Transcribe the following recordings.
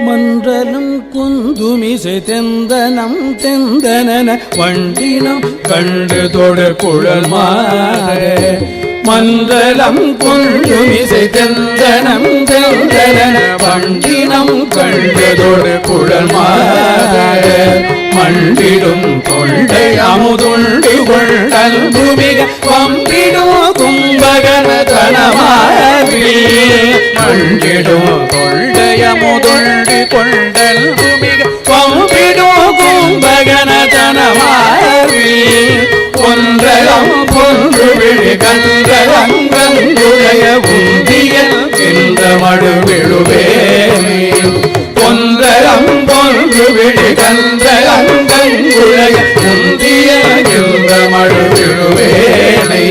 மன்றலும் குந்துமிசை தெந்தனம் தெந்தனன வண்டினம் கண்டு தொடர் குழல் மாற மன்றலம் குந்துமிசை தெந்தனம் தெந்தனன வண்டினம் கண்டு தொடர் குழல் மாற மண்டிடும் தொண்டை அமுதுண்டு கொண்டல் பூமிக வம்பிடும் கும்பகன தனமாவி மண்டிடும் தொண்டை அமுதுண்டு கொண்டல் பூமிக வம்பிடும் கும்பகன தனமாவி ஒன்றலம் பொன்று விழி கன்றலங்கங்குடைய உந்தியல் என்ற மடு விழுவேனே ஒன்றலம் பொன்று விழி கன்றலங்கங்குடைய உந்தியல் என்ற மடு விழுவேனே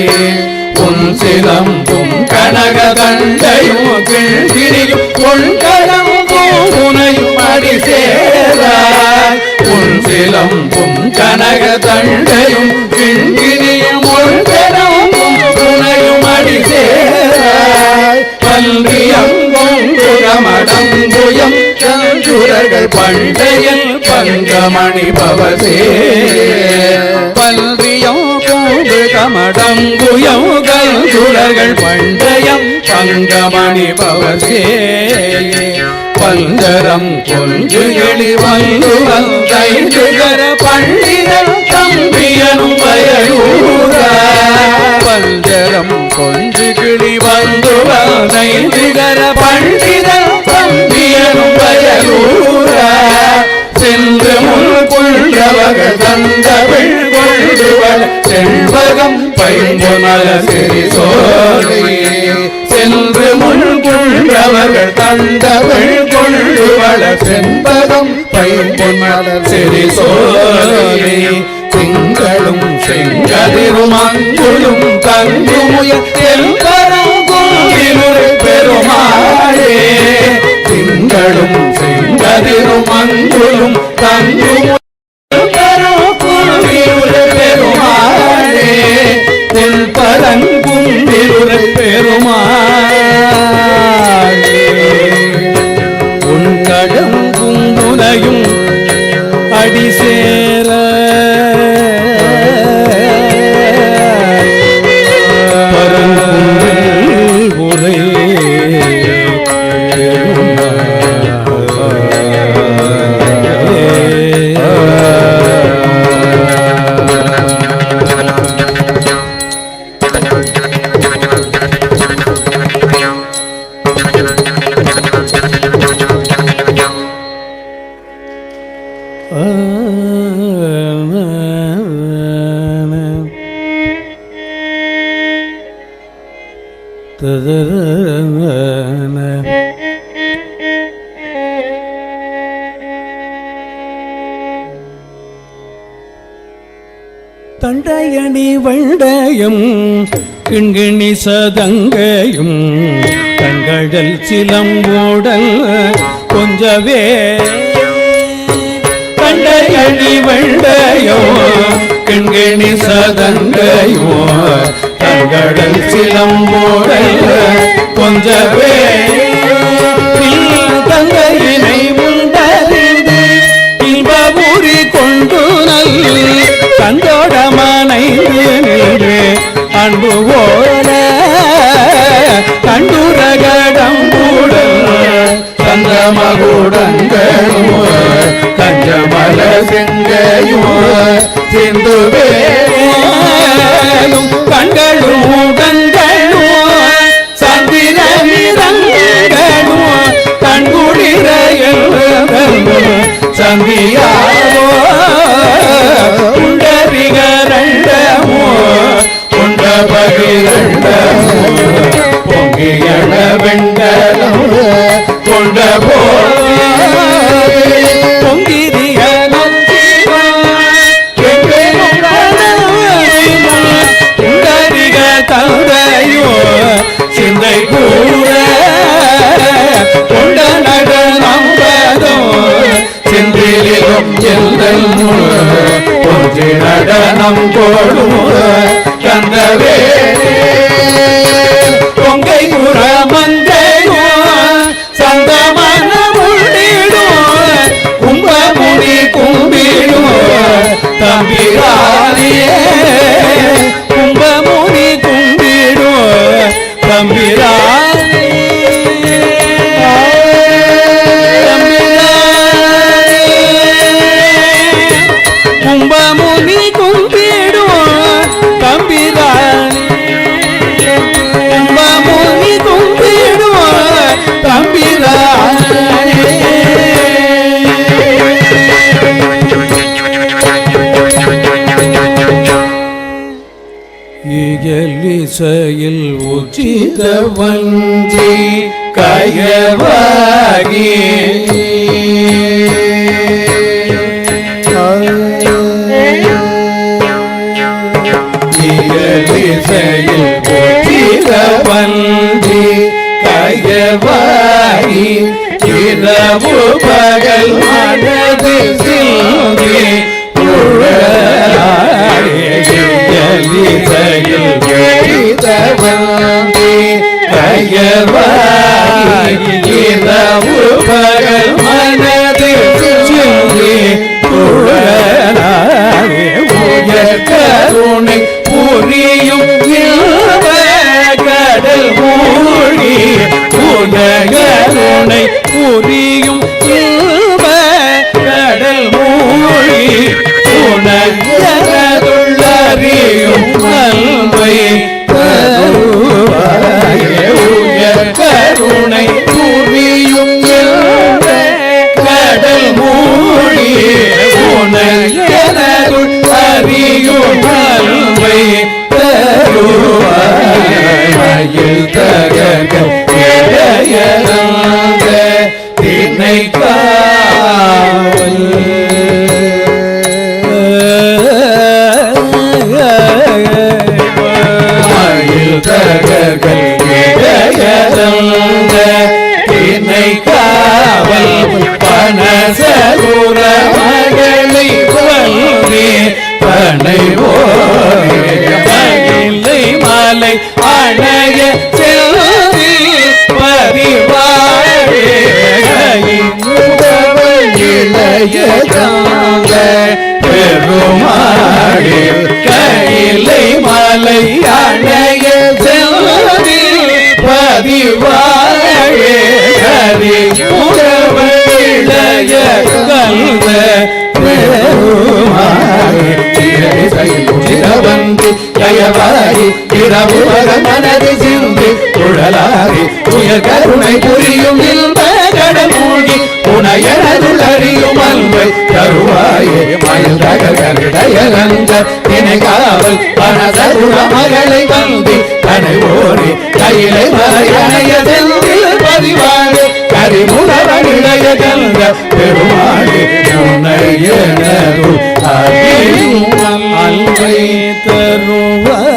உன் சிலம்பும் கனக தண்டையும் கிழ்கிரியும் பொன்கடம் பூனையும் அடி சேராய் உன் சிலம்பும் கனக தண்டையும் கிழ்கிரியும் பொன்கடம் பூனையும் அடி சேராய் பன்றியங்கும் குரமடங்குயம் கஞ்சுரர்கள் பண்டையில் பங்கமணி பவசே பன்றியம் கமடங்குயம் கஞ்சுரர்கள் பண்டையம் பங்கமணி பவசே பஞ்சரம் கொஞ்சு எளி வந்து வந்தைந்துகர பண்டிதன் தம்பியனும் பயனூர பஞ்சரம் கொஞ்சு கிளி வந்து வந்தைந்துகர பண்டிதன் தம்பியனும் பயனூர சென்று முன் கொண்டவக தந்தவிழ் கொண்டுவர செல்வகம் பைம்பொனல சிறி சோலை சென்று முன் கொண்டவர்கள் தந்தவிழ் கொண்டுவர செண்பகம் பைம்பொனல சிறி சோலை திங்களும் செங்கதிரும் அங்குளும் தங்குமுய தென்பரங்குன்றிலுரை பெருமாளே திங்களும் செங்கதிரும் அங்குளும் தங்குமுய பெருமாளே தென்பரங்குன்றிலுரை பெருமாளே உன் கடம்பும் முனையும் அடி சேர பரங்குன்றில் உரை தண்டையணி வண்டையும் கிண்கிணி சதங்கையும் கண்கடல் சிலம்போடல் கொஞ்சவே தண்டையணி வண்டையோ கிண்கிணி சதங்கையோ கண்கடல் சிலம்போடல் கொஞ்சவே தங்கையினை முண்டறிந்து இன்பபுரி கொண்டு நல்லி கண்டோடமனை நின்று அன்பு போல கண்டுரகடம் கூடல் சந்தமகுடங்களும் கஞ்சமல செங்கையும் சிந்துவேலும் கண்களும் கண்களும் சந்திரமிரங்களும் கண்குளிரையும் சந்தியாரோ குண்டரிகரண்டமோ குண்ட பகிரண்டமோ பொங்கியட வெண்டலம் கொண்ட பொங்கிரிய குண்டரிக தல மனம் போடும் கந்தவேலே பொங்கை புறமந்தையும் சந்தமன முள்ளிடும் கும்பமுனி கும்பிடும் தம்பிரானியே கும்பமுனி கும்பிடும் தம்பிரானே கும்பமுனி கும்பிடும் தம்பிரானே கும்பமுனி கும்பிடும் தம்பிரானே இயலிசையில் உச்சித வஞ்சி கயவாகி இயலிசையில் உச்சித வஞ்சி கயவாகி இரவு பகல் மனது சிந்தி இயலிசையில் உச்சிதவந்தி கயவாகி இரவு பகல் மனது சிந்தி உயர் கருணை புரியும் கடல் மூழ்கி உயர் கருணை புரியும் கடல் மூழ்கி உணர்ந்ததுள்ளறியும் அன்பை தருவாயே உயர் கருணை புரியும் கடல் மூழ்கி உணர்ந்ததுள் அறியும் அன்பை தருவாயில் தகக இளையராக தினை காவல் தகர்கள் இளையராக தினை காவல் பனசகுர மகளை வல்லே பனை ஓலை மாலை அணைய செல்வி பரிவாழே இளைய தாங்க பெருமாளே கைலை மாலை அணைய செல்வி பதிவாழே ஹரி இளைய கல்வ பெருமாளே வந்து கயவாரி இரவு மனது சிந்தி குழலாரி உயர் கருணை புரியும் இன்ப கடல் மூழ்கி உனையனதுள் அறியும் அன்பை தருவாயே மயில் தகர்கடையலந்த தினை காவல் பனசகுர மகளை வந்தி தனை ஓரி கையிலை மலை அணைய செல்வில் பதிவாடு கரிமுகவன் இளைய கந்த பெருமாளே உனையனதுள் அறியும் அன்பை தருவாயே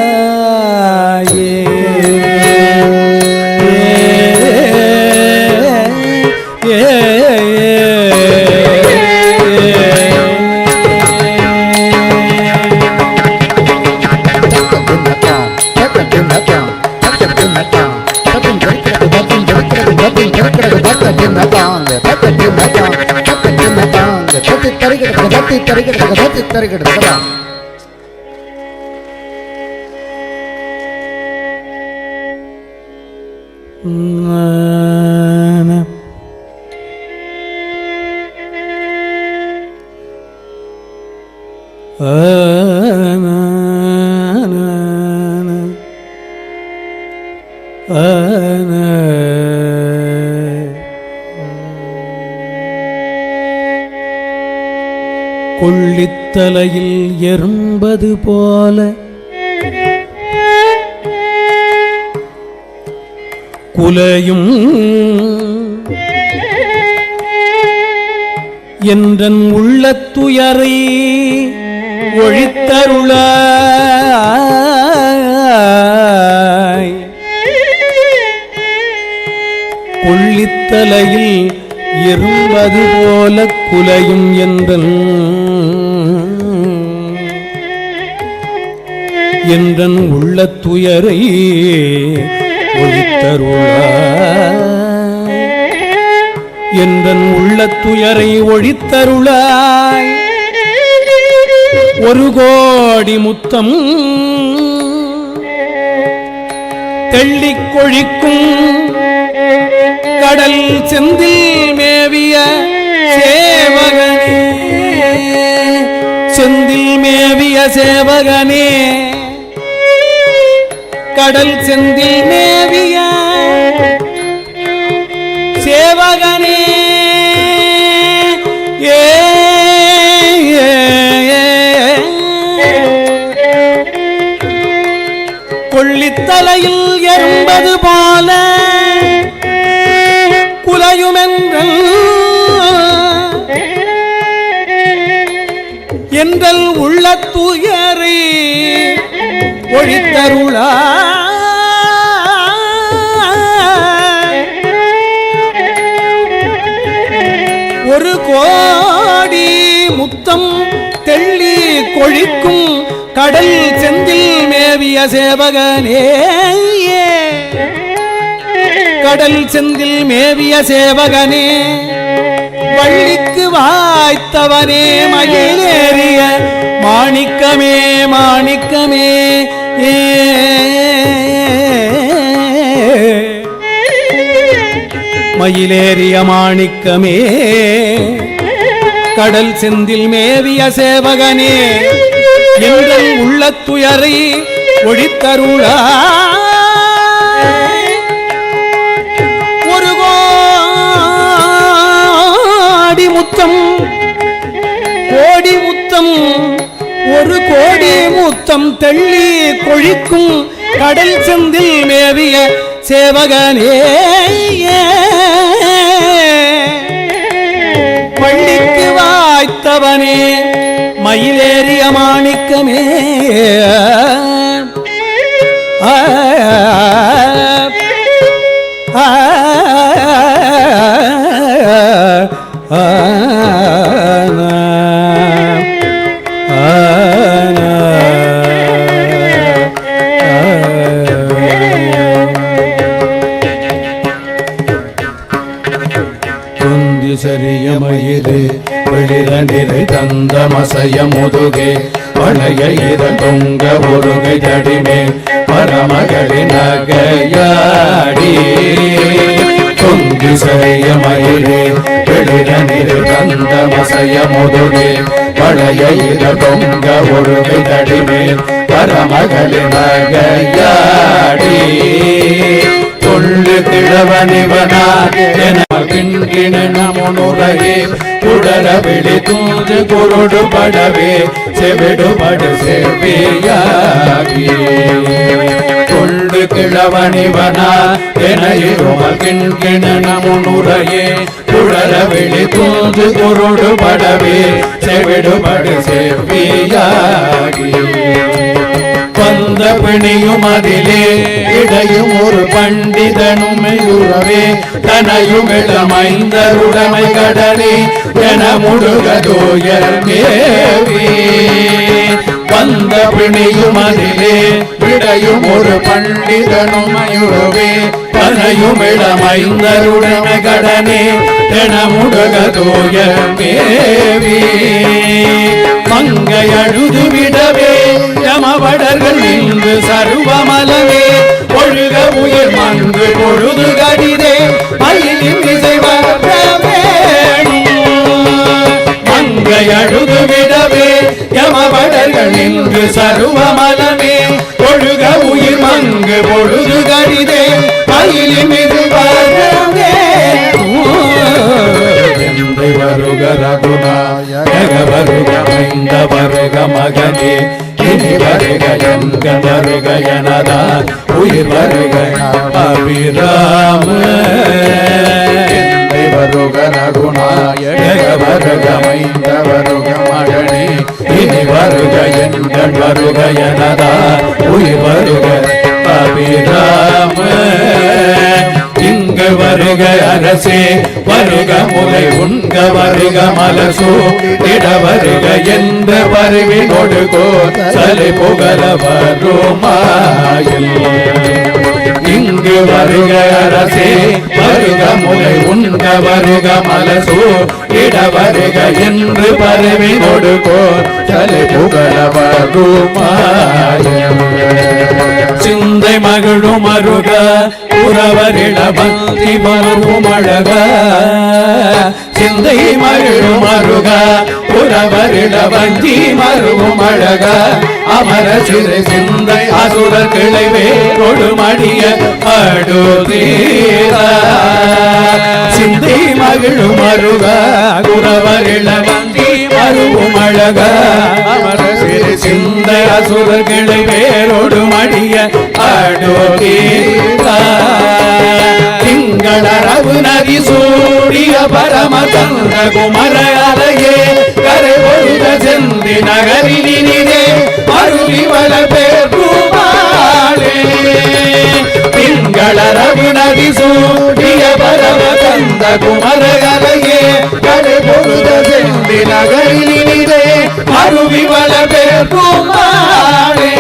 கொள்ளித்தலையில் எறும்பது போல குலையும் என்றன் உள்ளத்துயரை ஒழித்தருளாய் கொள்ளித்தலையில் எறும்பது போல குலையும் என்றன் என்றன் உள்ள துயரை ஒழித்தருளாய் என்றன் உள்ள துயரை ஒழித்தருளாய் ஒரு கோடி முத்தம் தெள்ளிக் கொழிக்கும் கடல் செந்தில் மேவிய சேவகனே செந்தில் மேவிய சேவகனே கடல் செந்தில் மேவிய சேவகனே கொள்ளித்தலையில் எறும்பது போல குலையுமென்றல் என்றல் உள்ள துயரை ஒழித்தருளாய் ஒரு கோடி முத்தம் தெள்ளி கொழிக்கும் கடல் செந்தில் மேவிய சேவகனே கடல் செந்தில் மேவிய சேவகனே வள்ளிக்கு வாய்த்தவனே மயிலேறிய மாணிக்கமே மாணிக்கமே மயிலேறிய மாணிக்கமே கடல் செந்தில் மேவிய சேவகனே எங்கள் உள்ள துயரை ஒழித்தருளாய் ஒரு கோடி முத்தம் கோடி முத்தம் ஒரு கோடி முத்தம் தெள்ளி கொழிக்கும் கடல் செந்தில் மேவிய சேவகனே பள்ளிக்கு வாய்த்தவனே மயிலேறிய மாணிக்கமே சரிய மயிலே வெளிரண்டிரை தந்த மசைய முதுகே பழைய இரங்க ஒருகை தடிமே பரமகளின் நகையாடி தொங்கி சரிய மயிலே வெளிரண்டிரை தந்த மசைய முதுகே பழைய இரங்க ஒருகை தடிமே பரமகளின் நகையாடி கொள்ளு கிழவனிவனா நமனுரையே குடர விழி தூது குருடு படவே செவிடுபடு செவ்வியாகி கொள்ளு கிழவனிவனா எனையுமல் கிண்கிண நமனுரையே குடர விழி தூது குருடு படவே செவிடுபடு செவ்வியாகி வந்த பிணியும் அதிலே இடையும் ஒரு பண்டிதனுமையுறவே தனையும் இளமைந்தருடமை கடனே என முடுகதோயர் மேவி வந்த பிணியும் அதிலே இடையும் ஒரு பண்டிதனுமையுறவே தனையும் இளமைந்தருடமை கடனே என முடுகதோயர் மேவி மங்கை அழுது விடவே யமவடர்கள் நின்று சர்வமலமே ஒழுக உயிர் மங்கு பொழுது கடிதே மயிலின் இசை மங்கை அழுது விடவே யமவடர்கள் நின்று சர்வமலமே ஒழுக உயிர் மங்கு பொழுது கடிதே மயிலின் இசை வருக ரகுநாயக வருக மைந்த வருக மகனே இனி வருக என்க வருக எனதா உயிர் வருக அபிராம வருக ரகுநாயக வருக மைந்த வருக மகனே இனி வருக என்க வருக எனதா உயிர் வருக அபிராம இங்கு வருக அரசே வருக முலை உண்க வருக மலசோ இட வருக என்ற பருவி கொடுகோ சலை புகழ வருமாயில் இங்கு வருக அரசே வருக முலை உண்க வருக மலசோ இட வருக என்று பருவி கொடுகோ சலை புகழ வருமாயில் சிந்தை மகிழும் அருக புறவரிட பக்தி மருவும் அழக சிந்தை மகிழும் அருக புறவரிட வஞ்சி மருவும் அழக அமர சிறு சிந்தை அசுர கிளைவே கொடுமடிய அடுதீர சிந்தை மகிழும் அருக புறவரிட வஞ்சி மருவும் அழக அமர சிறு சிந்தை அசுர கிளைவே கொடுமடிய அடுதீர திங்களரவு நதி சூடிய பரமதந்த குமர அலையே கரை பொழுத செந்தி நகரினிலே அருளி வள பேர்பாளே திங்களரவு நதி சூடிய பரமதந்த குமர அலையே கரை பொழுத செந்தி நகரினிலே அருளி வள பேர்பாளே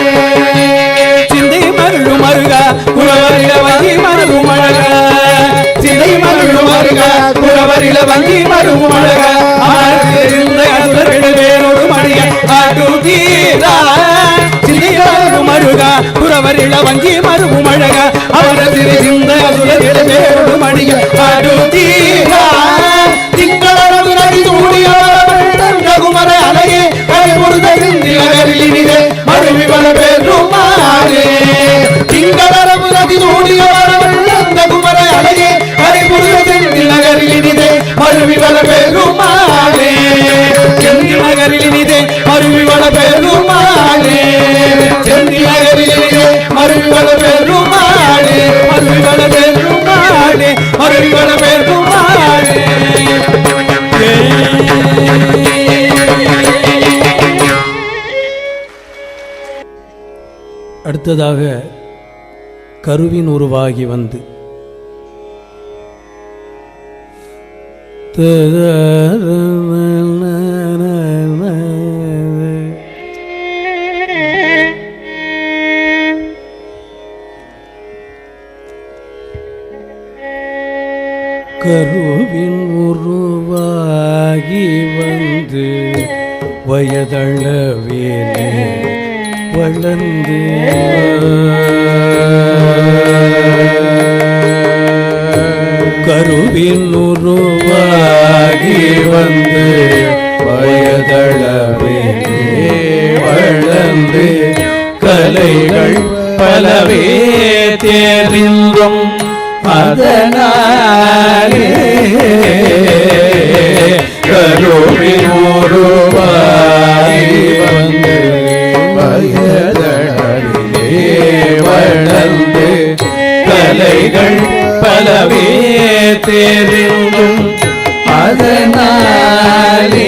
சிந்தை மருளும் மருக குலவரில வங்கி மருகும் அழக சிந்தை மருளும் மருக குலவரில வங்கி மருகும் அழக வேறொரு மணிய அடுதீரா சிந்தை மருளும் மருக குலவரில வங்கி மருகும் அழக அவர சிறு சிந்த அசுரர்கள் வேறொரு மணிய அடுதீரா திங்களரவு நதி சூடிய குமர அலையே கரை பொழுதிலே மருவி வள பெருமாளே திங்களரவு நதி சூடிய அந்த குமர அலையே கரை பொழுதில் நகரிலே மருவி வள பெருமாளே செந்தி நகரிலே மருவி வள பெருமாளே செந்தி நகரிலே மருவி வள பெருமாளே மருவி வள பெருமாளே மருவி வள பெருமாளே அடுத்ததாக கருவின் உருவாகி வந்து கருவின் உருவாகி வந்து வயதளவேனே வளர்ந்து கருவின் உருவாகி வந்து வயதளவேனே வளர்ந்து கலைகள் பலவே தெரிந்தும் அதனாலே கருவின் உருவாகி வந்து வயதளவிலே வளர்ந்து கலைகள் பலவே தெரிந்தும் அதனாலே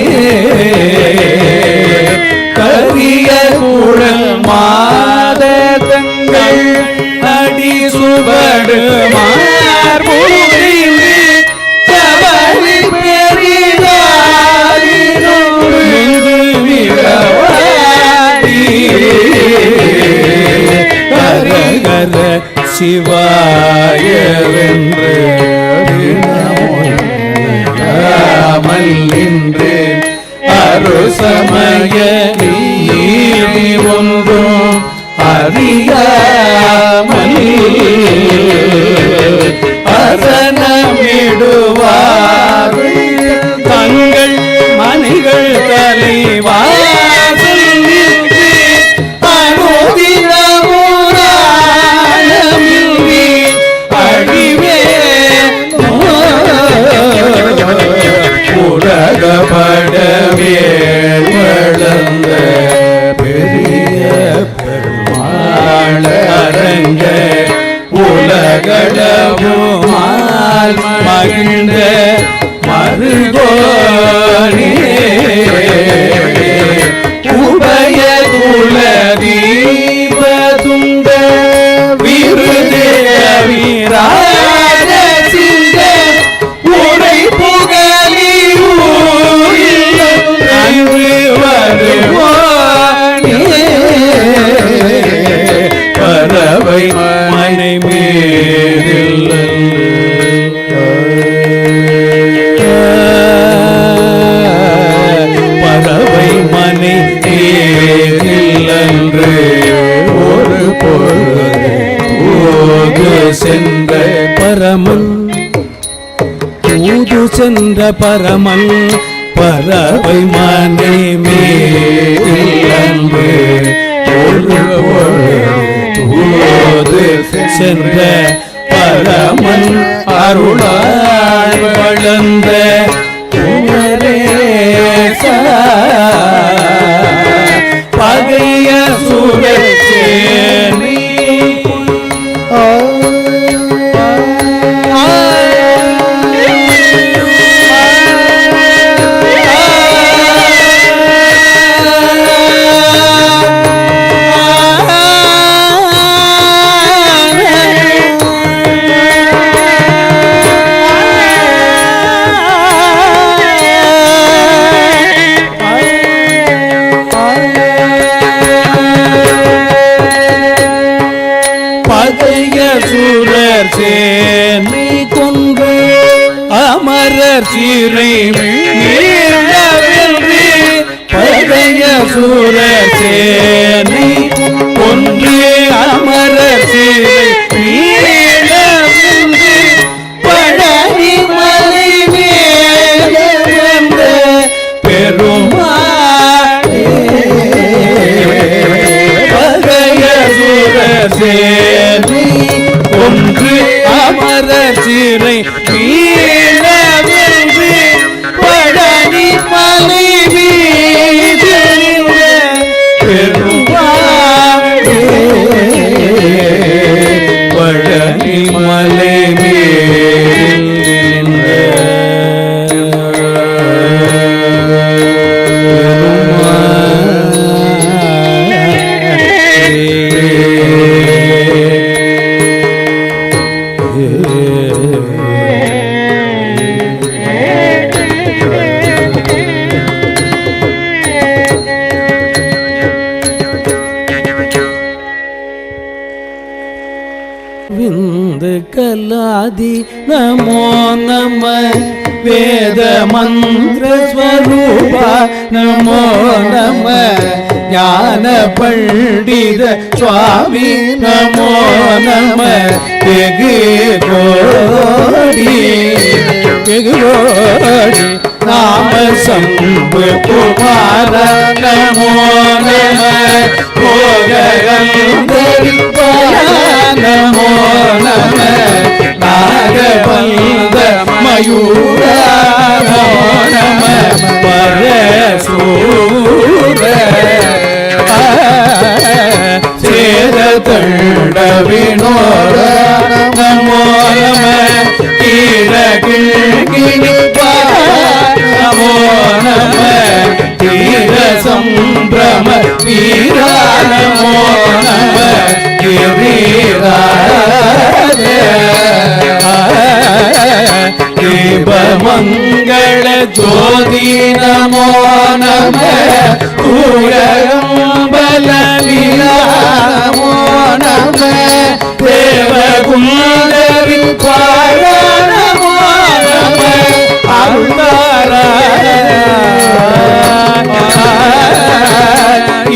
கரிய குழல் மாதங்கள் அடி சுவடு மார்புரிந்து கவலி பெரிதாரிருந்து விழவாடி கரகர சிவாயவென்று நின்று அருசமய நீதி ஒன்றும் அறியாமல் அசனமிடுவார்கள் தங்கள் மணிகள் தலைவாசல் நின்று அனுதினமுறானமின்றி அழிவே உலகப்படவே வளர்ந்த பெரிய பெருமாள் அரங்க உலகளவுமால் மகிழ்ந்த மருகோனே உபய குல தீபதுங்க விருதே வீராஜ சிங்க சென்ற பரமன் பறவை மனை மேலன்பு தூது சென்ற பரமன் அருளாய் வளர்ந்த பகைய சூழச்சேனி சேனை கொன்று அமரர் சீரை மீளவென்று பழைய சூரர் சேனை கொன்று அமரர் சீரை மீளவென்று பழனி மலை மேல பெருமாளே பழைய சூரர் சேனை ஒன்று அமரர் சீரை மீளவென்று பழனி மலை மீது பெருமாளே பழனி மலை விந்து கலாதி நமோ நம வேத மந்திர ஸ்வரூபா நமோ நம ஞான பண்டித சுவாமி நமோ நம வெகு கோடி நாம சம்பு குமார நமோ நம நமோ நம நாகபந்த மயூர நமோ நம பரசூர சேர தண்ட வினோர நமோ நம கீழகிழகிணி நமோ நம தீர சம்பிரம வீரா நமோ நம தீபமங்கள ஜோதி நமோ நம தூயம்பல நமோ நம தேவகுந்தரி பாழ நமோ நம அருளார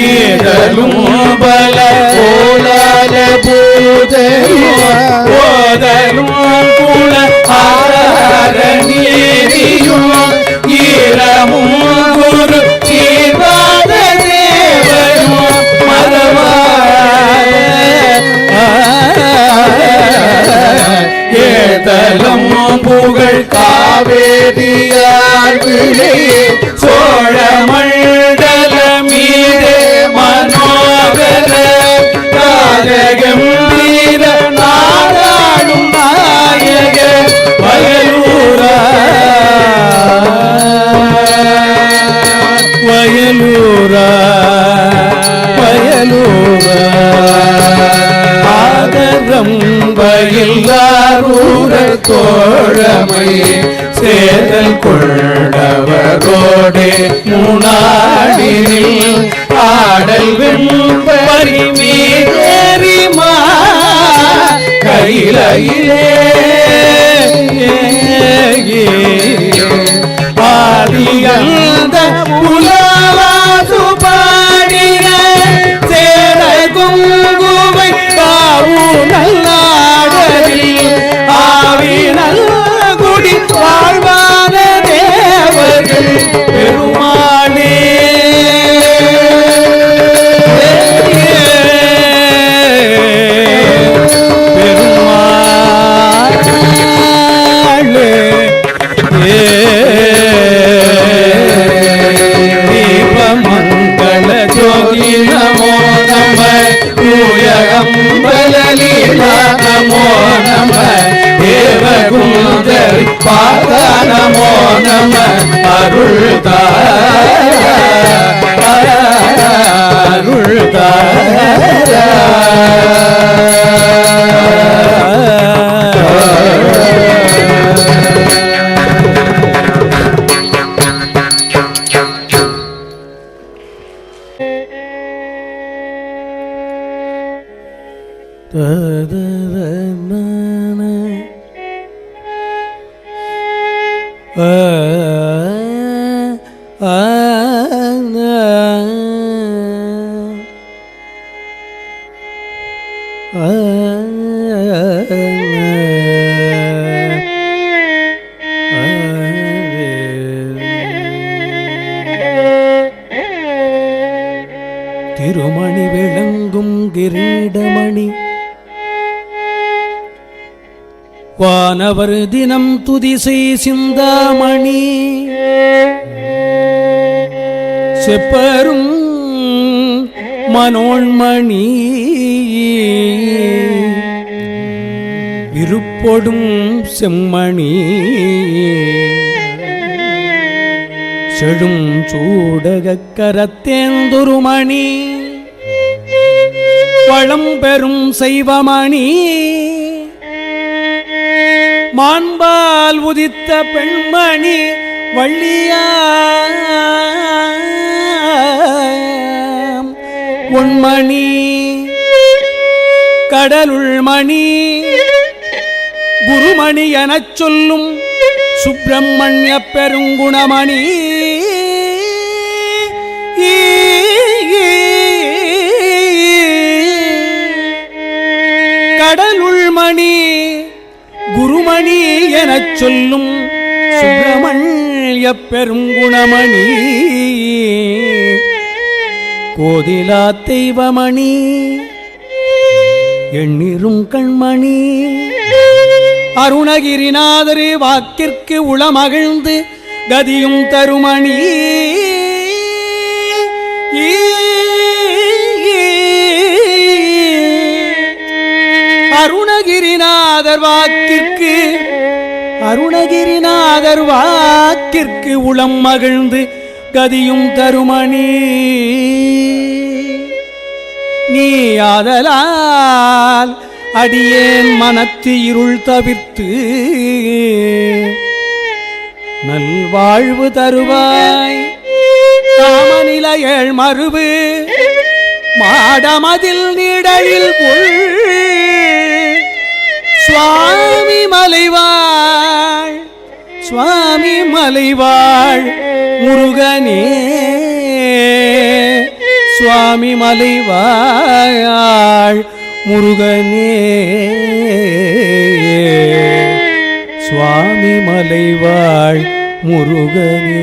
ஏதலும் பல போலால பூஜையும் போதலும் குல ஆரார நீதியும் ஈரமும் குரு சீர்வாத தேவரும் மரவாய ஏதலும் புகழ் காவேரியார் விளை சோழ மண்டல மீதே மனோகர ராஜகம்பீர நாடாளும் நாயக வயலூரா வயலூரா வயலூரா ஆதரம் வயலாரூர தோழமை சேதல் கொண்டவரோடே முனாடினில் ஆடல் வெண்பரி மீறிமா கையிலே ஆடியந்த புலவாசு பாடிய சேர குங்குவை காவு நல்லாடலில் ஆவினல் குடி வாழ்வான திருமணி விளங்கும் கிரீடமணி வானவர் தினம் துதிசை சிந்தாமணி செப்பரும் மனோன்மணி விருப்பொடும் செம்மணி செடும் சூடகக் கரத்தேந்துருமணி வளம்பெறும் செய்வமணி மாண்பால் உதித்த பெண்மணி வள்ளியாம் உண்மணி கடலுள் மணி குருமணி எனச் சொல்லும் சுப்பிரமணிய பெருங்குணமணி கடலுள் மணி குருமணி எனச் சொல்லும் சுப்பிரமணிய பெருங்குணமணி கோதிலா தெய்வமணி எண்ணிரும் கண்மணி அருணகிரிநாதர் வாக்கிற்கு உளமகிழ்ந்து கதியும் தருமணி அருணகிரிநாதர் வாக்கிற்கு உளம் மகிழ்ந்து கதியும் தருமணி நீ ஆதலால் அடியேன் மனத்து இருள் தவிர்த்து நல்வாழ்வு தருவாய் காமநிலையேழ் மறுவு மாடமதில் நீடழில் கொள் சுவாமி மலைவாழ் முருகனே சுவாமி மலைவாழ் முருகனே சுவாமி மலைவாழ் முருகனே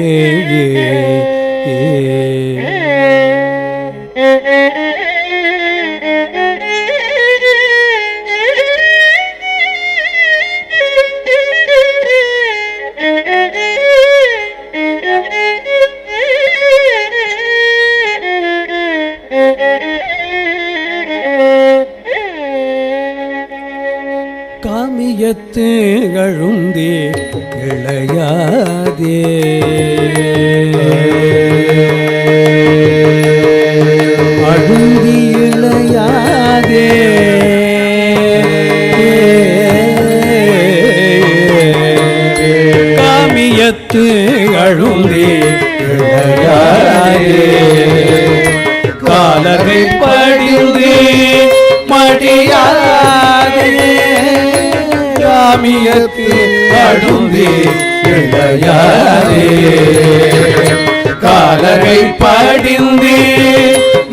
காமியத்து அழுந்தே இளையாதே அழுந்தி இளையாதே காமியத்து அழுந்தே இளையாதே காலகை படிந்து மடியாதே காமியத்து அழுந்தே இளையாதே காலகை படிந்து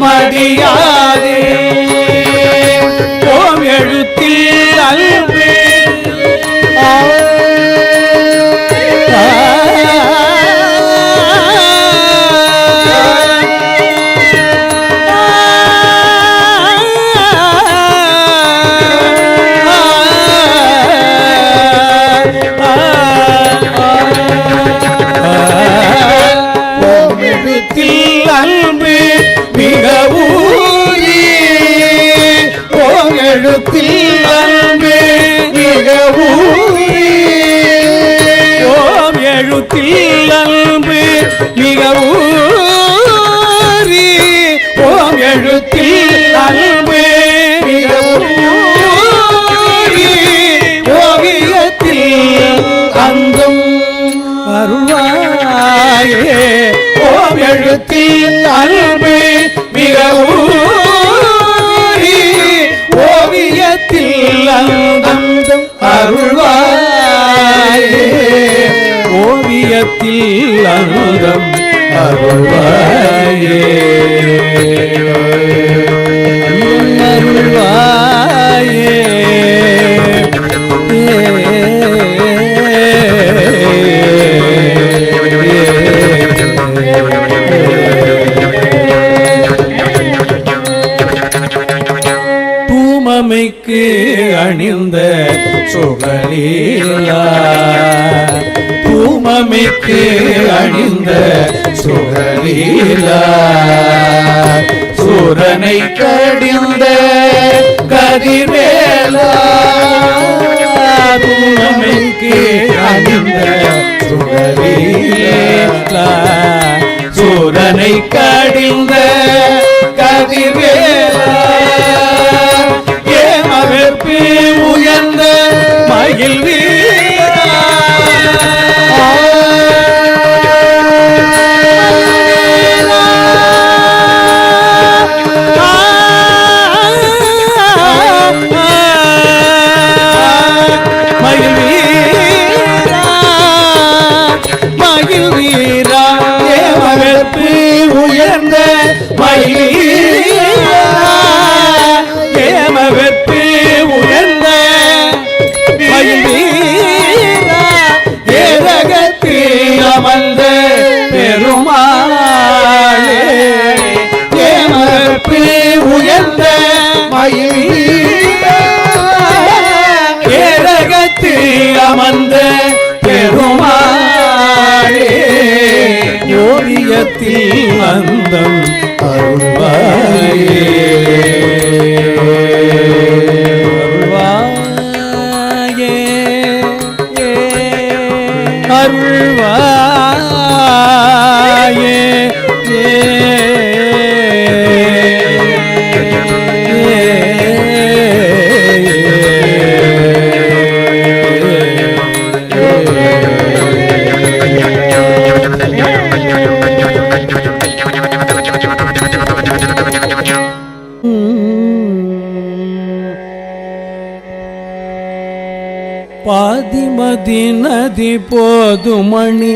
மடியாதே ஓம் எழுத்தில் அல்பே எழுத்தில் அன்பு மிக ஊறி ஓம் எழுத்தில் அன்பு மிக ஊறி ஓவியத்தில் அந்தம் அருள்வாயே ஓம் எழுத்தில் அன்பு மிக ஊறி ஓவியத்தில் அந்தம் அருள்வாயே ஓவியத்தில் அந்தம் அருள்வாயே அருள்வாயே தூமமைக்கு அணிந்த சுகலீலா தூமமைக்கு அணிந்த சுகலீலா சூரனை கடிந்த கதிர்வேலா தூமமைக்கு அணிந்த சுகலீலா சூரனை கடிந்த கதிர்வேலா ஏமவர்க்கு உயர்ந்த மயில் வீரா மயில் வீரா மயில் வீரா ஏமவர்க்கு உயர்ந்த மயில் ஏமவர்க்கு உயர்ந்த மயில் வீரா ஏரகத்து அமர்ந்த பெருமாளே ஏமவர்க்கு உயர்ந்த மயில் வீரா ஏரகத்து அமர்ந்த பெருமாளே ஓவியத்தில் அந்தம் அருள்வாயே அருள்வாயே பாதிமதி நதி போதுமணி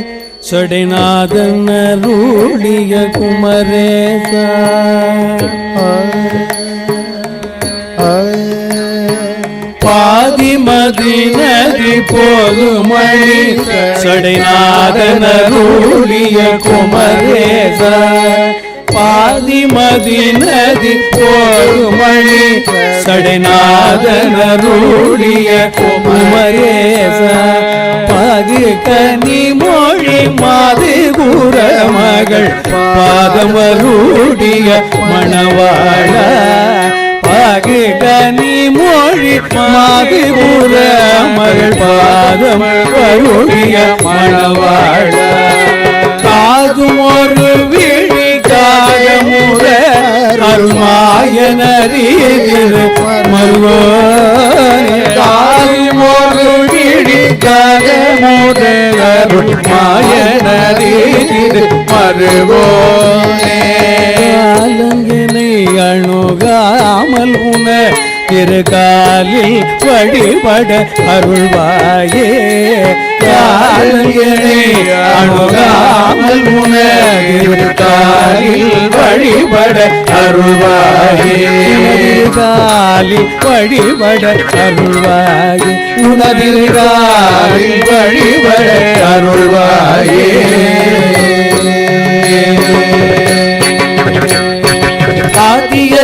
சடைநாதன் அருளிய குமரேசா பாதிமதி நதி போதுமணி சடைநாதன் அருளிய குமரேசா பாதிமதி நதி போதுமணி சடைநாதன் அருளிய குமரேசா பாகு கனி மொழி மாது கூற மகள் பாதமருடைய மணவாழ பாகு கனி மொழி மாது கூற மகள் பாதமருடைய மணவாழ காதும் ஒரு விழி காகமுற அருள்மாயனரீதிரு மருவோ காதும் ஒரு விழி காகமுற அருள்மாயனரீதிரு மருவோனே அலங்கினை அணுகாமல் உன திருக்காலில் வழிபட அருள்வாயே காலங்கினை அணுகாமல் உன திருக்காலில் வழிபட அருள்வாயே காலில் வழிபட அருள்வாயே உனதிருக்காலில் வழிபட அருள்வாயே ஆதிய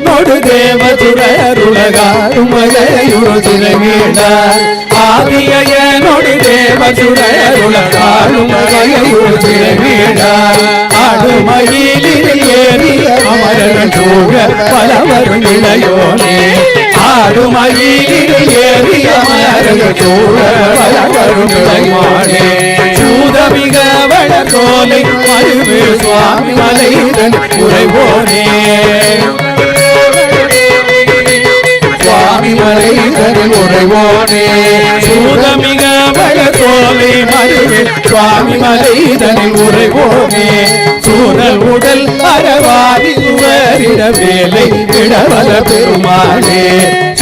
நொடு தேவதுரருலகாருமகையுரு திரமீடார் ஆதிய நொடு தேவதுரருலகாருமகையுரு திரமீடார் ஆடுமயிலில் ஏறி அமரன் சூழ பலவரும் இளையோனே ஆடுமயிலில் ஏறி அமரன் சூழ பலவரும் இளையோனே சூதமிக வள தோலை சுவாமி மலைதன் உறைவோனே சுவாமி மலைதன் உறைவோனே சூதமிக பல தோலை மருவே சுவாமி மலைதனில் உறைவோனே சூழல் உடல் அறவாதி சுவரிட வேலை விடவல பெருமானே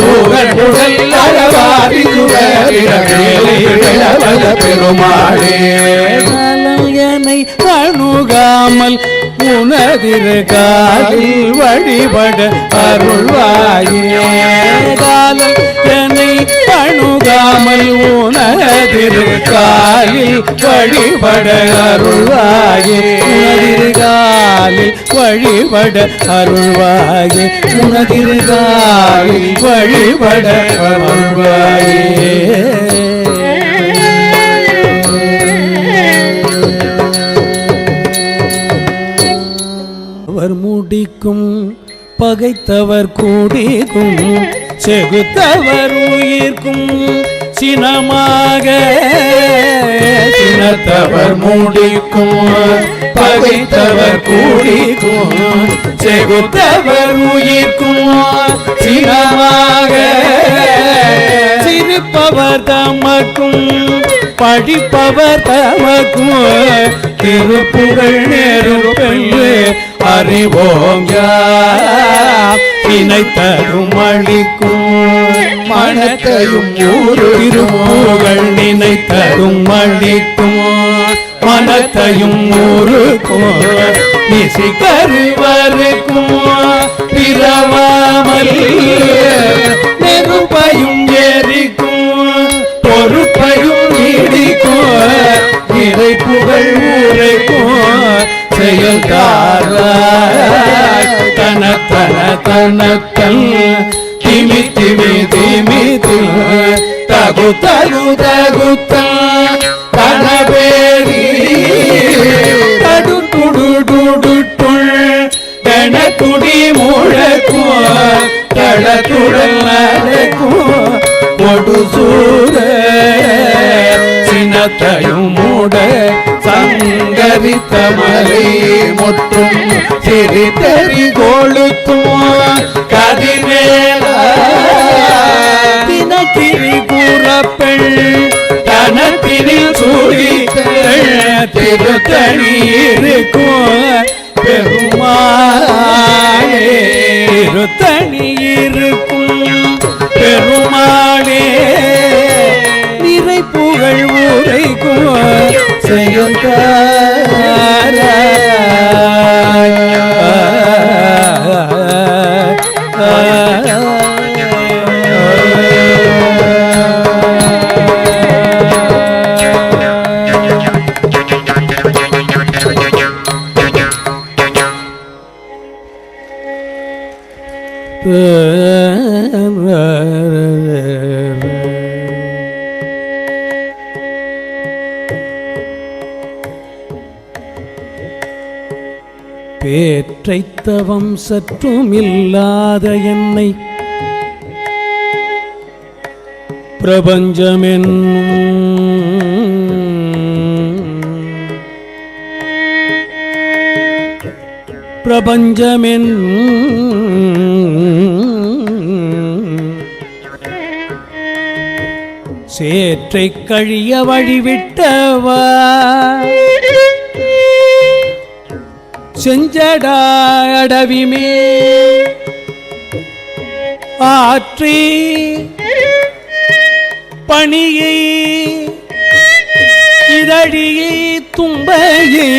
சூழல் உடல் அறவாதி சுவரிட வேலை விடவல பெருமானே என்னை அணுகாமல் உனதிரு காலில் வழிபட அருள்வாயே காலம் என்னை அணுகாமல் உனதிரு காலில் வழிபட அருள்வாயே உனதிரு காலில் வழிபட அருள்வாயே உனதிரு காலில் வழிபட அருள்வாயே முடிக்கும் பகைத்தவர் கூடிக்கும் செகுத்தவர் உயிர்க்கும் சினமாக சினத்தவர் முடிக்கும் பகைத்தவர் கூடிக்கும் செகுத்தவர் உயிர்க்கும் சினமாக சிரிப்பவர் தமக்கும் படிப்பவர் தமக்கும் திருப்புகழ் நெருப்பென்று அறிவோம் நினைத்தரும் அளிக்கும் மனத்தையும் திருப்புகழ் நினைத்தரும் அளிக்கும் மனத்தையும் ஊருக்கும் நிசிகருவருக்கும் பிறவாமல் நெருப்பையும் எரிக்கும் பொறுப்பையும் நீடிக்கும் இறை புகழ் ஊரைக்கும் செயல்காராய் தன தன தனத்தல் திமி திமி திமி தகு தகு தகுத்தல் கனபேரி தடு துடு டுடுட்டுள் கன துடி முழக்கும் தடத்துடல் நடக்கும் கொடு சூர சினத்தையும் மூட சங்கரித்த மலை முற்றும் சிறிதறி கொளுத்தும் கதிரேல தினத்திரி கூறப்பெண் தனத்தினில் சூடி திருத்தணியிருக்கும் பெருமாளே திருத்தணியிருக்கும் பெருமாளே நிறை புகழ் ஊரைக்கும் பேற்றைத்தவம் சற்றுமில்லாத என்னை பிரபஞ்சமென் சேற்றை கழிய வழிவிட்டவா செஞ்சடாடவிமே ஆற்றி பணியை இதழியை தும்பையே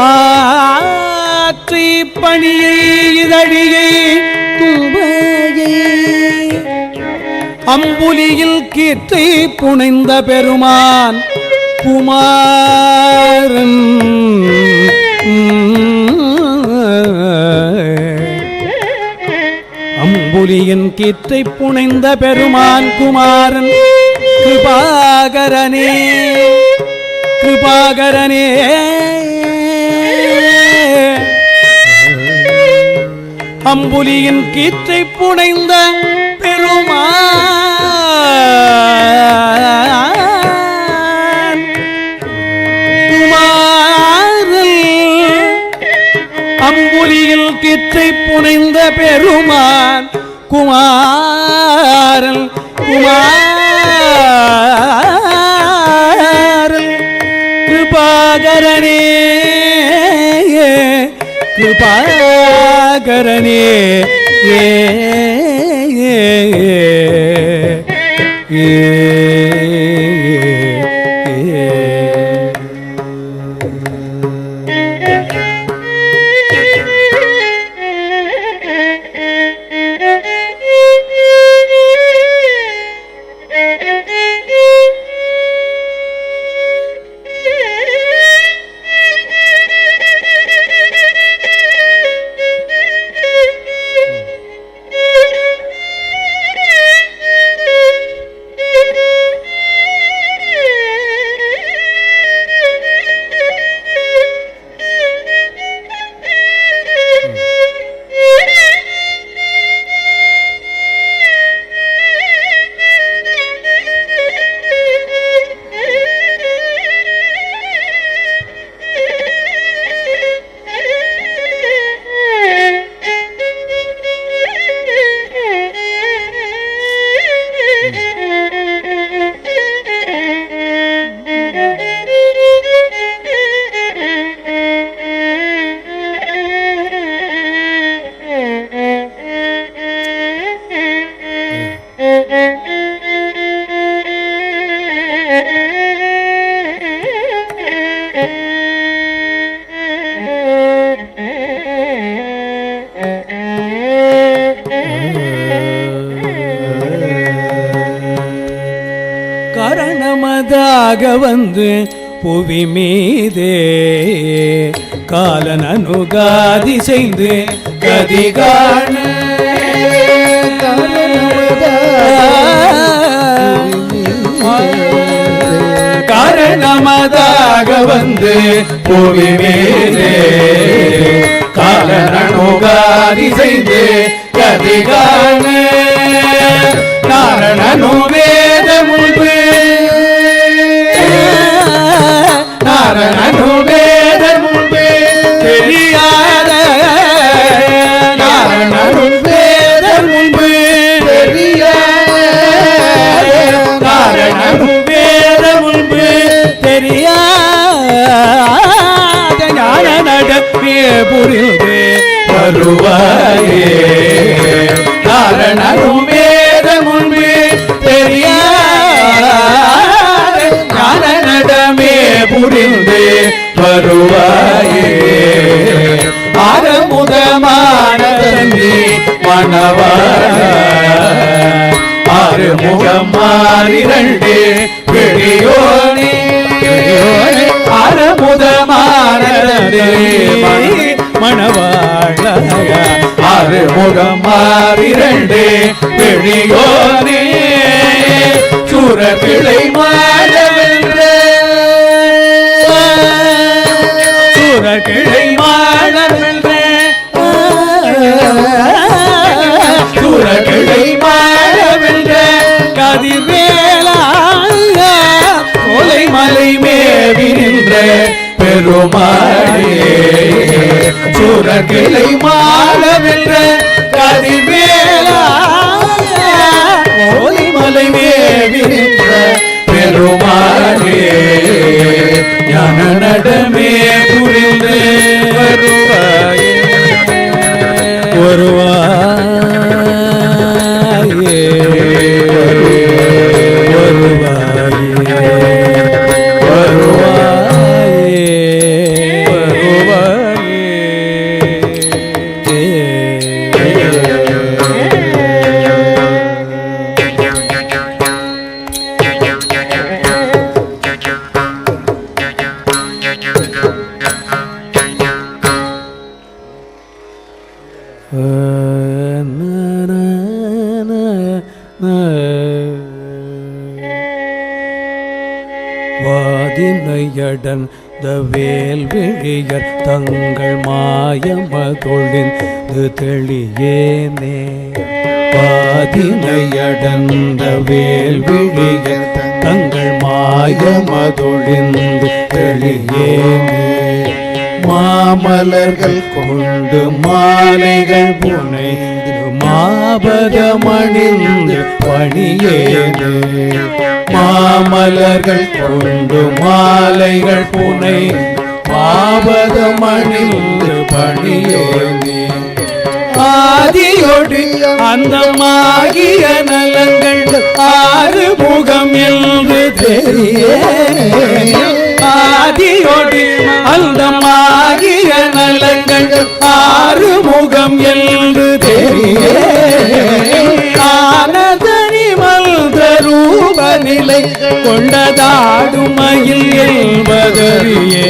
ஆற்றி பணியை இதழியை தும்பையே அம்புலியில் கீற்றை புனைந்த பெருமான் குமாரன் அம்புலியின் கீற்றை புனைந்த பெருமான் குமாரன் கிருபாகரனே கிருபாகரனே அம்புலியின் கீற்றை புனைந்த பெருமான் புனைந்த பெருமான் குமாரன் கிருபாகரனே கிருபாகரனே காரணமதாக வந்து புவி மீதே காலன் அனுகாதி செய்து கதிகாண காரணமதாக வந்து புவி மீதே காலன் அனுகாதி செய்து கதிகாண நாரணனு வேத முன்பு நாரணனு வேத முன்பு தெரியாத நாரணனு வேத முன்பு தெரியாத நாரணனு வேத முன்பு தெரியாத ஞான நடப்பே புரிந்து வருவாயே நாரணனு வேத முன்பு தெரியாத ஞான நடமே புரிந்து வருவாயே ஆறுமுகமான தந்தி மணவாள ஆறுமுகமானிரண்டு பெரியோனே ஆறுமுகமான மணவாள ஆறுமுகமானிரண்டு பெரியோனே சூரபிழை மாடவென்ற சூரகிழை மாடவென்ற சூரகிழை மாடவென்ற கதிர்வேலா கோலை மலை மேவி நின்ற பெருமாளே சூரகிழை மாடவென்ற கதிர்வேலா கோலை மலை மேவி நின்ற பெருமாளே ஞான நடமே புரிந்து வருவாயே வருவாயே வாதினையடன் வேல் விழியர் தங்கள் மாயமதொழிந்து தெளியேனே வாதினையடந்த வேல் விழியர் தங்கள் மாயமதொழிந்து தெளியேனே மாமலர்கள் கொண்டு மாலைகள் புனைந்து மாபதமணிந்து பணியேது மாமலர்கள் கொண்டு மாலைகள் புனை மாபதமணிந்து பணியேது ஆதியொடி அந்த மாகிய நலங்கள் ஆறு முகம் என்று தெரிய ஆதியொடி அந்த மாகிய நலங்கள் ஆறு முகம் என்று தெரிய ஆனதனி மல்த ரூப நிலை கொண்டதாடுமையில் என்பதறியே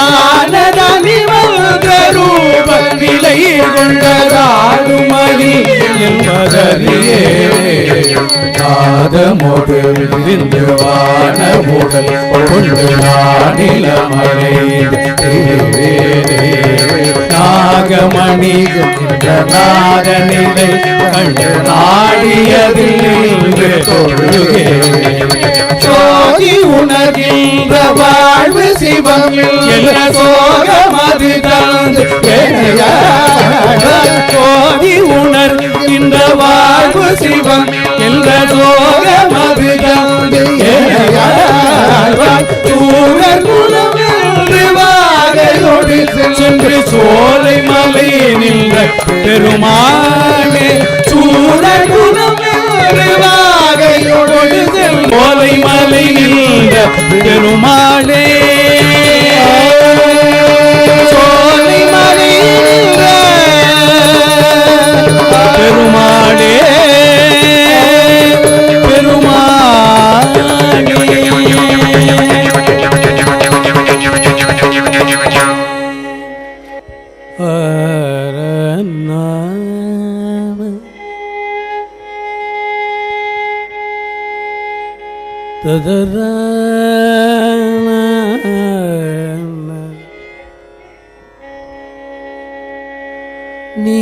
ஆனதனி மல்த ரூப நிலை கொண்டதாடுமையில் என்பதறியே நாதமோடு விரிந்து வானமுடல் கொண்டு நானிலமறைந்து நாகமணி நாகநிலை கண்டு நாடியதில் தொழுகே சோதி உணர்கின்ற வாழ்வு சிவம் என்ற சோகமது தந்து சோதி உணர்கின்ற வாழ்வு சிவம் என்ற சோகமது தந்து தூரர் குலம் என்று வாகையோடு சென்று சோலை மலை நின்ற பெருமானே சூரர் குலம் என்று வாகையோடு சோலை மலை நின்ற பெருமானே சோலை மலை நின்ற பெருமானே நீ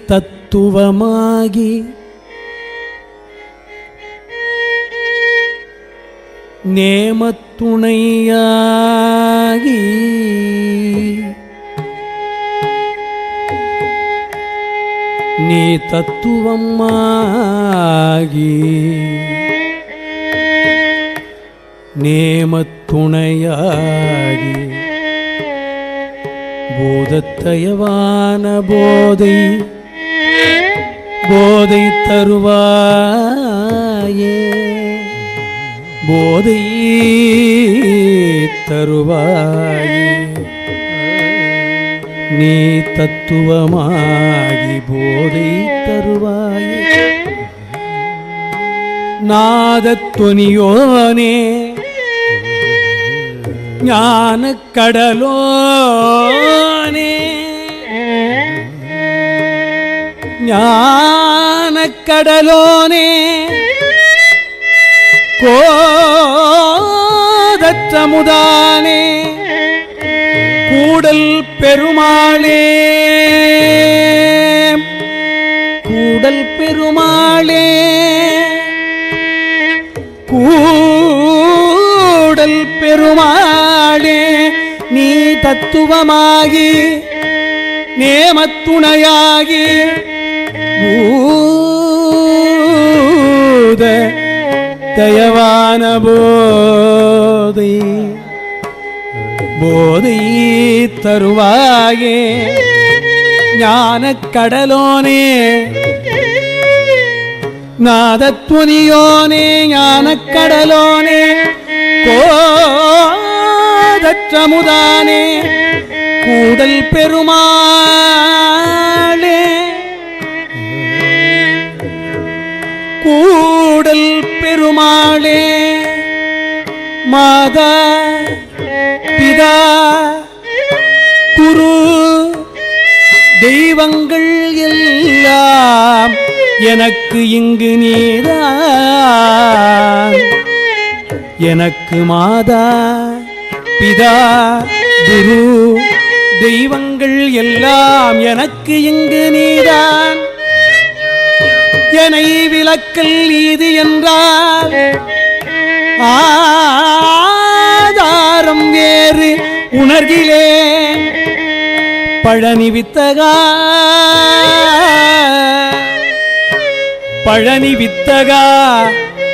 தத்துவமாகி நேமத்துணையாகி நீ தத்துவமாகி நேமத்துணையாகி போதத்தயவான போதை போதை தருவாயே போதை தருவாயே நீ தத்துவமாகி போதை தருவாயே நாதத்துவனியோனே ஞானக் கடலோனே ஞானக் கடலோனே கோதற்றமுதானே கூடல் பெருமாளே கூடல் பெருமாளே கூடல் பெருமாளே நீ தத்துவமாகி நேமத்துணையாகி பூத தயவான போதை போதை தருவாயே ஞானக் கடலோனே நாதத்துவனியோனே ஞானக் கடலோனே கோதற்றமுதானே கூடல் பெருமாளே கூடல் பெருமாளே மாதா பிதா குரு தெய்வங்கள் எல்லாம் எனக்கு இங்கு நீதான் எனக்கு மாதா பிதா குரு தெய்வங்கள் எல்லாம் எனக்கு இங்கு நீதான் என்னை விலக்கல் இது என்றால் ஆதாரம் வேறு உணர்கிலே பழனி வித்தகா பழனி வித்தகா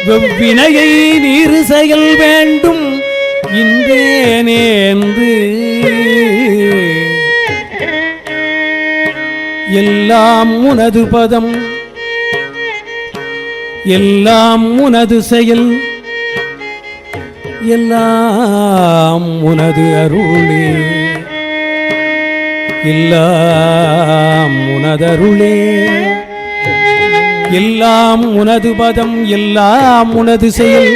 வெவ்வினையை நீரு செயல் வேண்டும் இன்றே நேர்ந்து எல்லாம் உனது பதம் எல்லாம் உனது செயல் எல்லாம் உனது அருளே எல்லாம் உனதருளே எல்லாம் உனது பதம் எல்லாம் உனது செயல்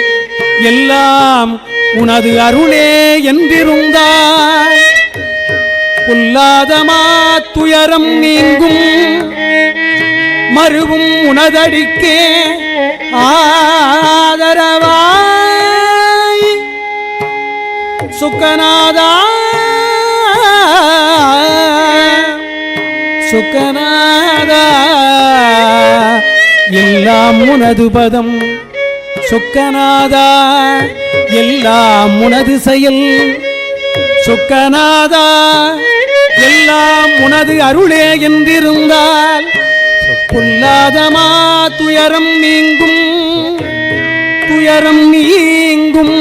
எல்லாம் உனது அருளே என்றிருந்தால் பொல்லாதமா துயரம் நீங்கும் மறுவும் உனதடிக்கே ஆதரவாய் சுக்கநாதா சுக்கநாதா எல்லாம் உனது பதம் சுக்கநாதா எல்லாம் உனது செயல் சுக்கநாதா எல்லாம் உனது அருளே என்றிருந்தால் பொல்லாதமா துயரம் நீங்கும் துயரம் நீங்கும்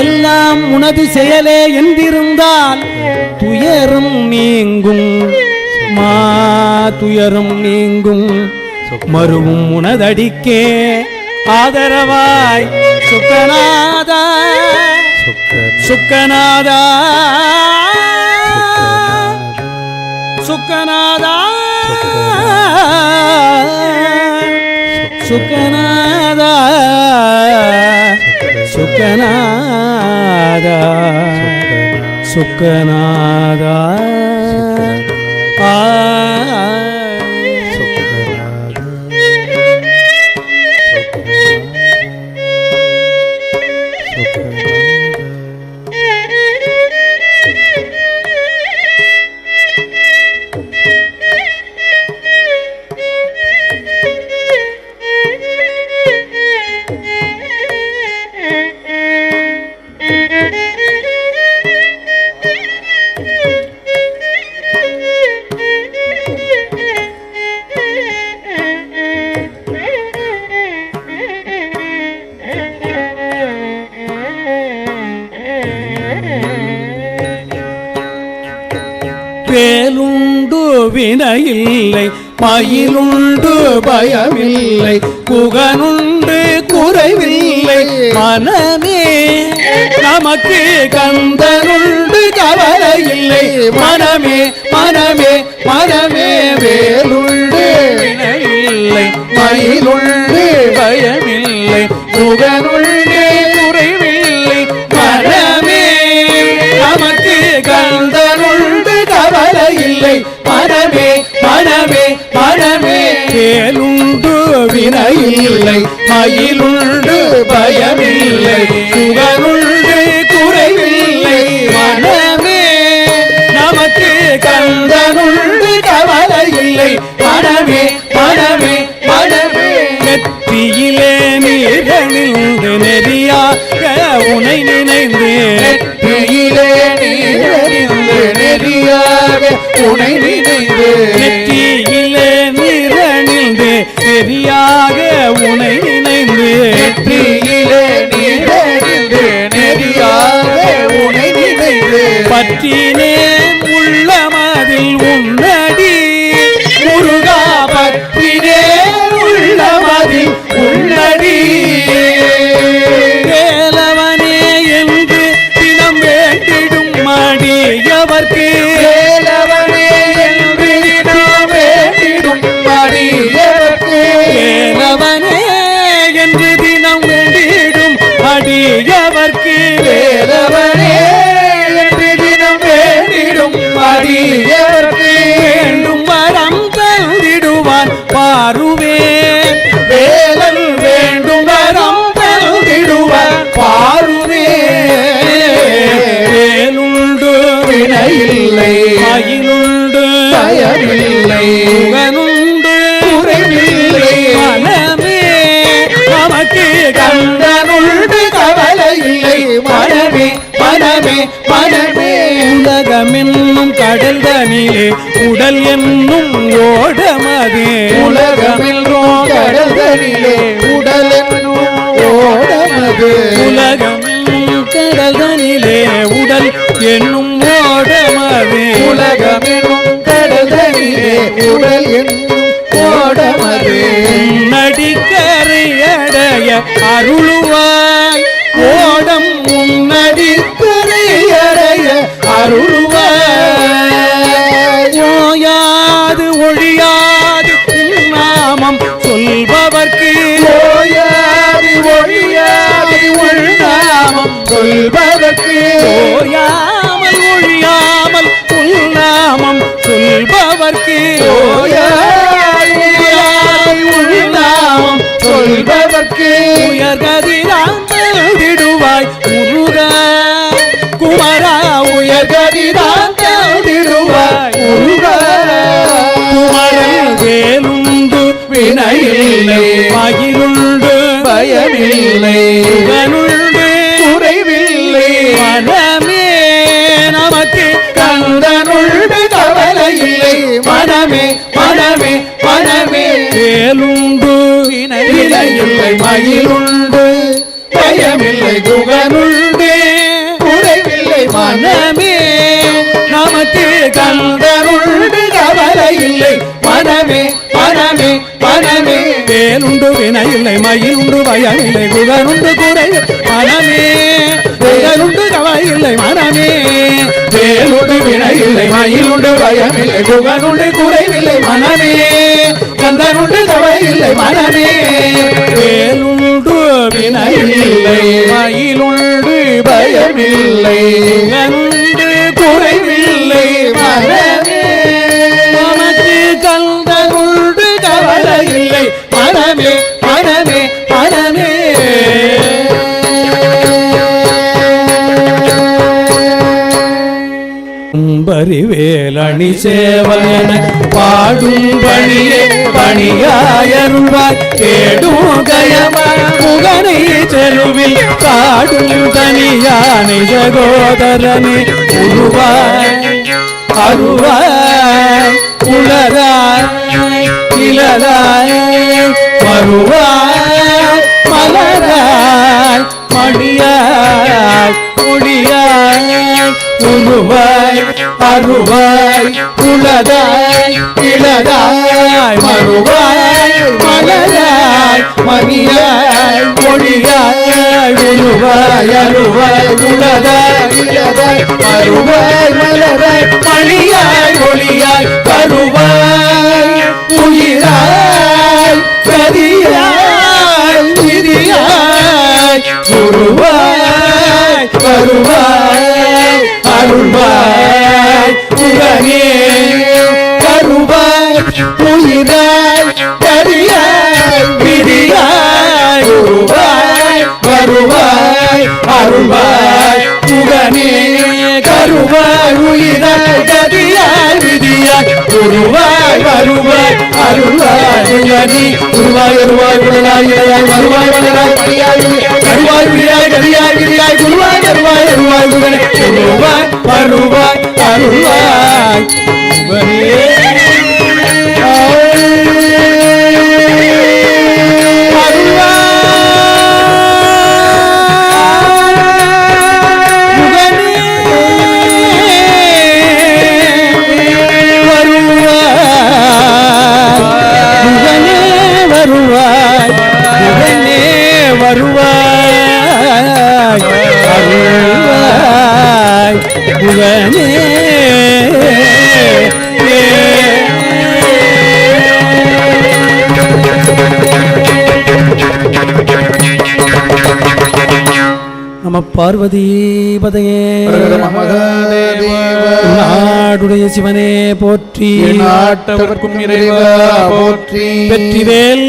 எல்லாம் உனது செயலே என்றிருந்தால் துயரம் நீங்கும் மா துயரம் நீங்கும் மறுவும் உனதடிக்கே ஆதரவாய் சுக்கநாதா சுக்கநாதா சுக்கநாதா சுக்கநாதா சுக்கநாதா சுக்கநாதா வேலுண்டு வினையில்லை மயிலுண்டு பயமில்லை குகனுண்டு குறைவில்லை மனமே நமக்கு கந்தனுண்டு கவலை இல்லை மனமே மனமே மனமே வேலுண்டு வினையில்லை மயிலுண்டு பயமில்லை குகனுண்டு குறைவில்லை மனமே நமக்கு கந்தனுண்டு கவலை இல்லை மனமே மனமே மனமே வேலுண்டு வினையில்லை மயிலுண்டு பயமில்லை குகனுண்டு குறைவில்லை மனமே நமக்கு கந்தனுண்டு கவலை இல்லை மனமே மனமே மனமே நெற்றியிலே நீரணிந்து நெறியாக உனை நினைந்து நெற்றியிலே நீரணிந்து நெறியாக உனை நினைந்து நெற்றியிலே நீரணிந்து நெறியாக உனை நினைந்து நெற்றியிலே நீரணிந்து நெறியாக உனை நினைந்து பற்றினேன் உள்ளமதில் உன்னடி முருகா பற்றினேன் உள்ளமதில் உன்னடி வேலவனே என்று தினம் வேண்டிடும் மடியவர்க்கு வேலவனே என்று தினம் வேண்டிடும் மடியவர்க்கு வேலவனே என்று தினம் வேண்டிடும் அடியவர்க்கு வேலவனே என்று தினம் வேண்டிடும் அடியவர்க்கு மனமே மனமே உலகமென்னும் கடல் தனிலே உடல் என்னும் ஓடமதே உலகமென்றும் கடல் தனிலே உடல் என்னும் ஓடமது உலகம் கடல் தனிலே உடல் என்னும் ஓடமதே உலகமென்னும் கடல் தனிலே உடல் என்னும் ஓடமது நடிக்கரையடைய அருளுவாய் ஓடம் நடிக்கரையடைய அருள்வாய் ஓயாது ஒழியாது நாமம் சொல்பவர்க்கு ஓயாதி ஒழியாதி உள்நாமம் சொல்பவர்க்கு ஓயாமல் ஒழியாமல் உள்நாமம் சொல்பவர்க்கு ஓயாதி உள்நாமம் சொல்பவர்க்கு உயர்கதிராந்திடுவாய் முருகா குமரா உயர்கதிதான் தந்திடுவாய் முருகா. குமரன் வேலுண்டு வினையில்லை மகிழுண்டு பயமில்லை புகனுண்டு குறைவில்லை மனமே நமக்கு கந்தனுள்டு கவலை இல்லை மனமே மனமே மனமே வேலுண்டு வினையில்லை மயிலுண்டு பயமில்லை குகனுண்டு குறைவில்லை மனமே நமக்கு கந்தனுள்டு கவலை இல்லை மனமே மனமே மனமே வேலுண்டு வினையில்லை மயிலுண்டு பயமில்லை குகனுண்டு குறை மனமே குகனுண்டு கவையில்லை மனமே வேலுண்டு வினையில்லை மயிலுண்டு பயமில்லை குகனுண்டு குறைவில்லை மனமே கந்தனுண்டு கவலையில்லை மனமே வேலுண்டு வினையில்லை மயிலுண்டு பயமில்லை குகனுண்டு குறைவில்லை மனமே நமக்கு கந்தனுண்டு கவலை இல்லை மனமே மனமே மனமே பரிவேலணி சேவல் என பாடும் பணியே பணியாயருள்வாய் கேடும் கயமாய் புகனை செருவில் காடும் தனியானை சகோதரனே உருவாய் அருவாய் உலராய் இளராய் வருவாய் மலராய் மணியாய் ஒளியாய் உருவாய் அருவாய் உலதாய் இளதாய் மறுவாய் மலராய் மணியாய் ஒளியாய் உருவாய் அருவாய் உலதாய் இளதாய் மறுவாய் மலராய் மணியாய் ஒளியாய் கருவாய் உயிராய் கதியாய் விதியாய் குருவாய் வருவாய் அருள்வாய் உடனே கருவாய் உயிராய் கரியாய் விதியாய் குருவாய் வருவாய் அருள்வாய் உடனே கருவாய் உயிராய் கரியாய் விதியாய் குருவாய் வருவாய் அருள்வாய் உடனே குருவாய் வருவாய் உடனாய் இளையாய் வருவாய் வளராய் பணியாய் கருவாய் விதியாய் கரியாய் விதியாய் குருவாய் வருவாய் வருவாய் உடனே குருவாய் வருவாய் அருள்வாய் நம பார்வதீபதையே நாடுடைய சிவனே போற்றி நாட்டவர்க்கும் இறைவா போற்றி வெற்றிவேல்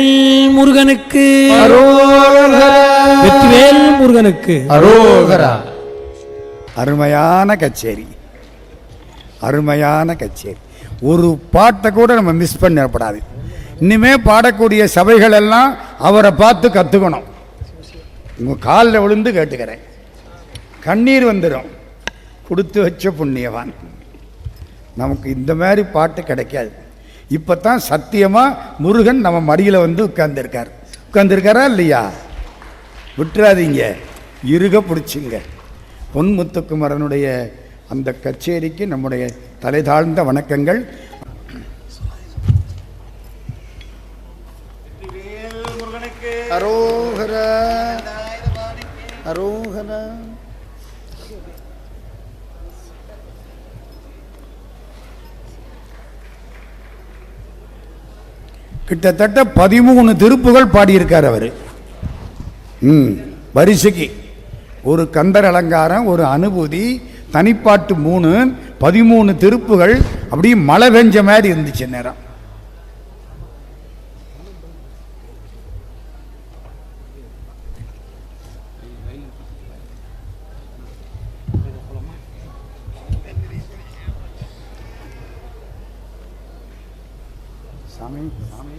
முருகனுக்கு வெற்றிவேல் முருகனுக்கு அரோகரா. அருமையான கச்சேரி, அருமையான கச்சேரி. ஒரு பாட்டை கூட நம்ம மிஸ் பண்ணப்படாது. இனிமே பாடக்கூடிய சபைகள் எல்லாம் அவரை பார்த்து கற்றுக்கணும். உங்கள் காலில் விழுந்து கேட்டுக்கிறேன். கண்ணீர் வந்துடும். கொடுத்து வச்ச புண்ணியவான். நமக்கு இந்த மாதிரி பாட்டு கிடைக்காது. இப்போ தான் சத்தியமாக முருகன் நம்ம மடியில் வந்து உட்கார்ந்துருக்காரா இல்லையா? விட்டுறாதீங்க, இருக பிடிச்சிங்க. பொன்முத்துக்குமரனுடைய அந்த கச்சேரிக்கு நம்முடைய தலை தாழ்ந்த வணக்கங்கள். அரோகரா அரோகரா. கிட்டத்தட்ட 13 திருப்புகள் பாடியிருக்கார் அவர். வரிசைக்கு ஒரு கந்தர் அலங்காரம், ஒரு அனுபூதி, தனிப்பாட்டு 3, 13 திருப்புகள். அப்படியே மழை பெஞ்ச மாதிரி இருந்துச்சு நேரம். சாமி சாமி